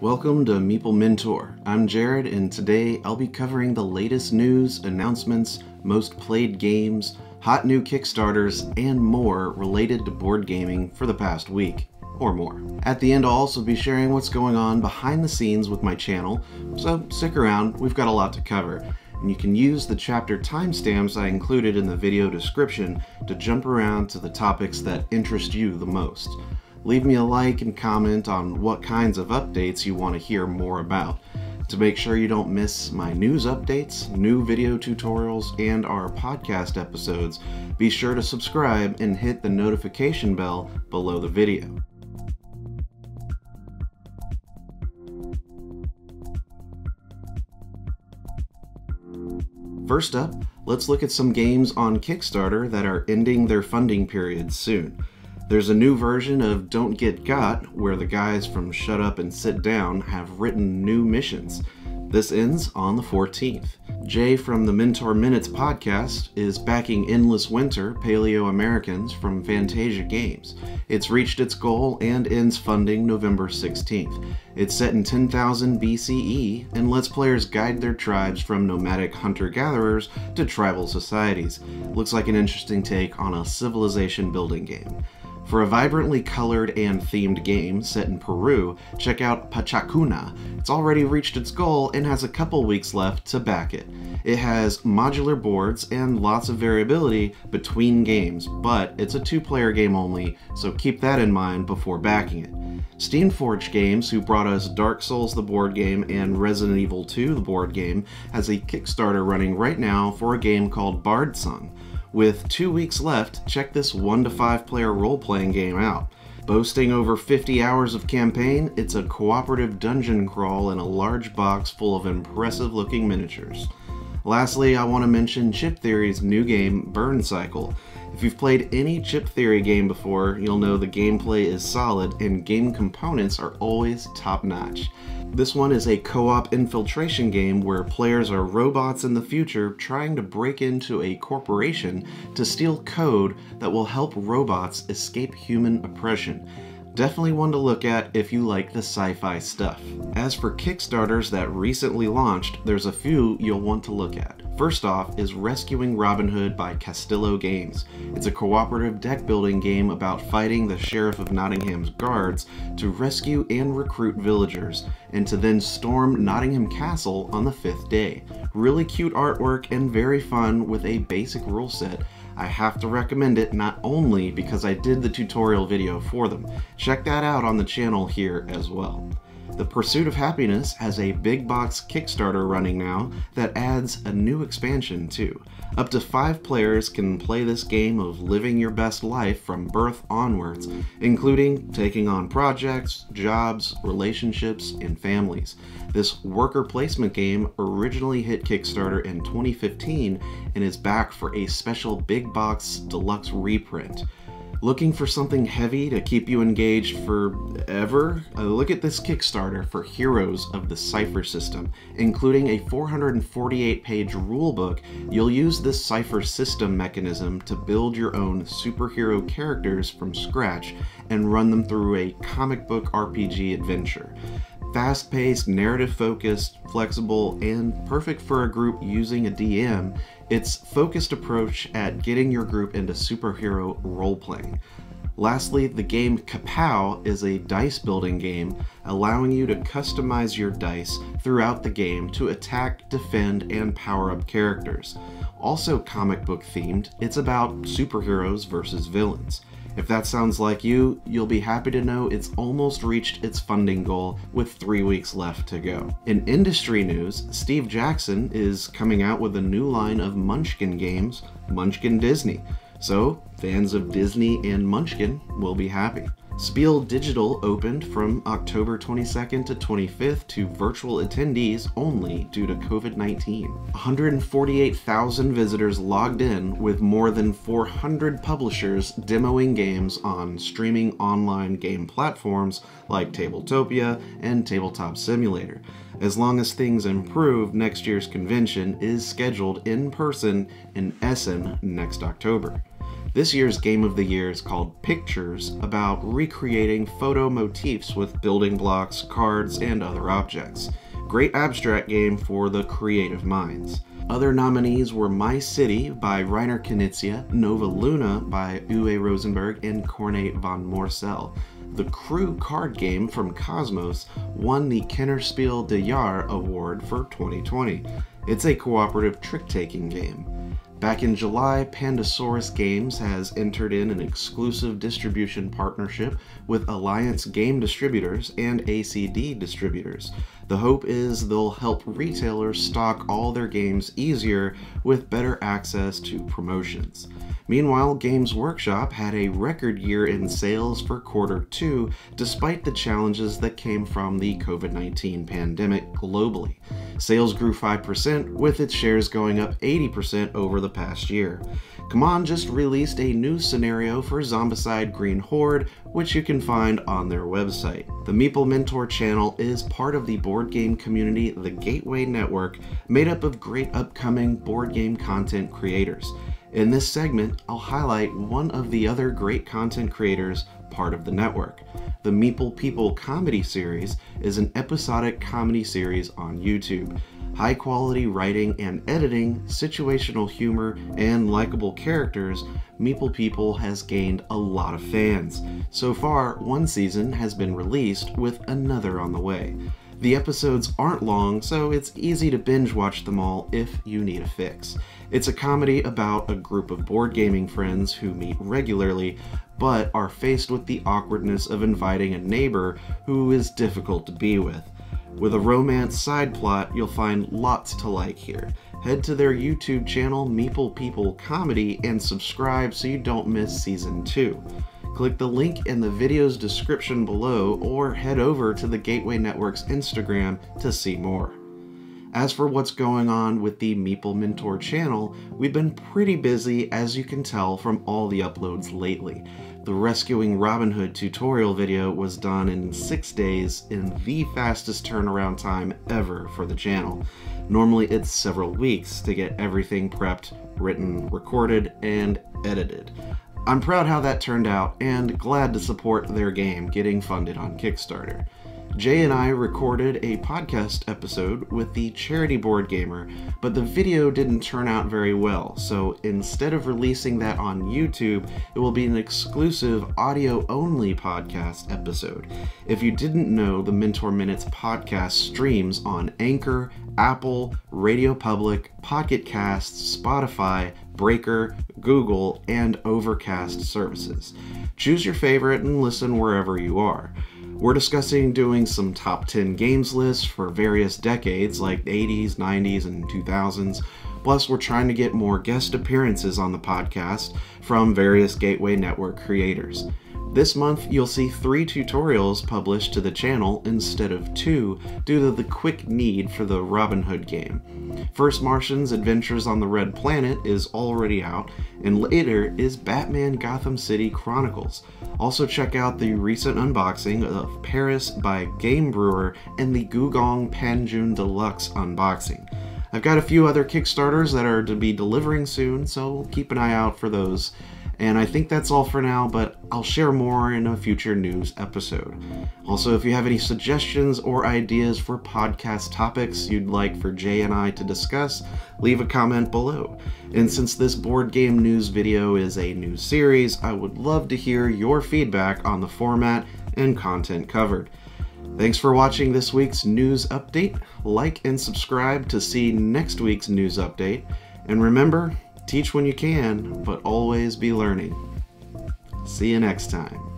Welcome to Meeple Mentor. I'm Jared, and today I'll be covering the latest news, announcements, most played games, hot new Kickstarters, and more related to board gaming for the past week, or more. At the end, I'll also be sharing what's going on behind the scenes with my channel, so stick around, we've got a lot to cover. And you can use the chapter timestamps I included in the video description to jump around to the topics that interest you the most. Leave me a like and comment on what kinds of updates you want to hear more about. To make sure you don't miss my news updates, new video tutorials, and our podcast episodes, be sure to subscribe and hit the notification bell below the video. First up, let's look at some games on Kickstarter that are ending their funding periods soon. There's a new version of Don't Get Got, where the guys from Shut Up and Sit Down have written new missions. This ends on the 14th. Jay from the Mentor Minutes podcast is backing Endless Winter Paleo Americans from Fantasia Games. It's reached its goal and ends funding November 16th. It's set in 10,000 BCE and lets players guide their tribes from nomadic hunter-gatherers to tribal societies. Looks like an interesting take on a civilization building game. For a vibrantly colored and themed game set in Peru, check out Pachacuna. It's already reached its goal and has a couple weeks left to back it. It has modular boards and lots of variability between games, but it's a two-player game only, so keep that in mind before backing it. Steamforged Games, who brought us Dark Souls the board game and Resident Evil 2 the board game, has a Kickstarter running right now for a game called Bard Song. With 2 weeks left, check this 1 to 5 player role-playing game out. Boasting over 50 hours of campaign, it's a cooperative dungeon crawl in a large box full of impressive looking miniatures. Lastly, I want to mention Chip Theory's new game, Burn Cycle. If you've played any Chip Theory game before, you'll know the gameplay is solid and game components are always top-notch. This one is a co-op infiltration game where players are robots in the future trying to break into a corporation to steal code that will help robots escape human oppression. Definitely one to look at if you like the sci-fi stuff. As for Kickstarters that recently launched, there's a few you'll want to look at. First off is Rescuing Robin Hood by Castillo Games. It's a cooperative deck building game about fighting the Sheriff of Nottingham's guards to rescue and recruit villagers, and to then storm Nottingham Castle on the 5th day. Really cute artwork and very fun with a basic rule set. I have to recommend it not only because I did the tutorial video for them. Check that out on the channel here as well. The Pursuit of Happiness has a big box Kickstarter running now that adds a new expansion too. Up to 5 players can play this game of living your best life from birth onwards, including taking on projects, jobs, relationships, and families. This worker placement game originally hit Kickstarter in 2015 and is back for a special big box deluxe reprint. Looking for something heavy to keep you engaged forever? Look at this Kickstarter for Heroes of the Cipher System. Including a 448-page rulebook, you'll use this cipher system mechanism to build your own superhero characters from scratch and run them through a comic book RPG adventure. Fast-paced, narrative-focused, flexible, and perfect for a group using a DM, its focused approach at getting your group into superhero role-playing. Lastly, the game Kapow is a dice-building game allowing you to customize your dice throughout the game to attack, defend, and power up characters. Also comic book themed, it's about superheroes versus villains. If that sounds like you, you'll be happy to know it's almost reached its funding goal with 3 weeks left to go. In industry news, Steve Jackson is coming out with a new line of Munchkin games, Munchkin Disney. So, fans of Disney and Munchkin will be happy. Spiel Digital opened from October 22nd to 25th to virtual attendees only due to COVID-19. 148,000 visitors logged in, with more than 400 publishers demoing games on streaming online game platforms like Tabletopia and Tabletop Simulator. As long as things improve, next year's convention is scheduled in person in Essen next October. This year's Game of the Year is called Pictures, about recreating photo motifs with building blocks, cards, and other objects. Great abstract game for the creative minds. Other nominees were My City by Reiner Knizia, Nova Luna by Uwe Rosenberg and Corne von Morsel. The Crew card game from Cosmos won the Kennerspiel des Jahres award for 2020. It's a cooperative trick-taking game. Back in July, Pandasaurus Games has entered in an exclusive distribution partnership with Alliance Game Distributors and ACD Distributors. The hope is they'll help retailers stock all their games easier with better access to promotions. Meanwhile, Games Workshop had a record year in sales for Q2 despite the challenges that came from the COVID-19 pandemic globally. Sales grew 5%, with its shares going up 80% over the past year. CMON just released a new scenario for Zombicide Green Horde, which you can find on their website. The Meeple Mentor Channel is part of the board game community, the Gateway Network, made up of great upcoming board game content creators. In this segment, I'll highlight one of the other great content creators part of the network. The Meeple People comedy series is an episodic comedy series on YouTube. High quality writing and editing, situational humor, and likable characters, Meeple People has gained a lot of fans. So far, one season has been released with another on the way. The episodes aren't long, so it's easy to binge watch them all if you need a fix. It's a comedy about a group of board gaming friends who meet regularly, but are faced with the awkwardness of inviting a neighbor who is difficult to be with. With a romance side plot, you'll find lots to like here. Head to their YouTube channel, Meeple People Comedy, and subscribe so you don't miss Season 2. Click the link in the video's description below or head over to the Gateway Network's Instagram to see more. As for what's going on with the Meeple Mentor channel, we've been pretty busy, as you can tell from all the uploads lately. The Rescuing Robin Hood tutorial video was done in 6 days, in the fastest turnaround time ever for the channel. Normally it's several weeks to get everything prepped, written, recorded, and edited. I'm proud how that turned out and glad to support their game getting funded on Kickstarter. Jay and I recorded a podcast episode with the charity board gamer, but the video didn't turn out very well, so instead of releasing that on YouTube, it will be an exclusive audio-only podcast episode. If you didn't know, the Mentor Minutes podcast streams on Anchor, Apple, Radio Public, Pocket Casts, Spotify, Breaker, Google, and Overcast services. Choose your favorite and listen wherever you are. We're discussing doing some top 10 games lists for various decades like the 80s, 90s, and 2000s. Plus, we're trying to get more guest appearances on the podcast from various Gateway Network creators. This month, you'll see 3 tutorials published to the channel instead of 2 due to the quick need for the Robin Hood game. First Martian's Adventures on the Red Planet is already out, and later is Batman Gotham City Chronicles. Also check out the recent unboxing of Paris by Game Brewer and the Gugong Panjun Deluxe unboxing. I've got a few other Kickstarters that are to be delivering soon, so keep an eye out for those. And I think that's all for now, but I'll share more in a future news episode. Also, if you have any suggestions or ideas for podcast topics you'd like for Jay and I to discuss, leave a comment below. And since this board game news video is a new series, I would love to hear your feedback on the format and content covered. Thanks for watching this week's news update. Like and subscribe to see next week's news update. And remember, teach when you can, but always be learning. See you next time.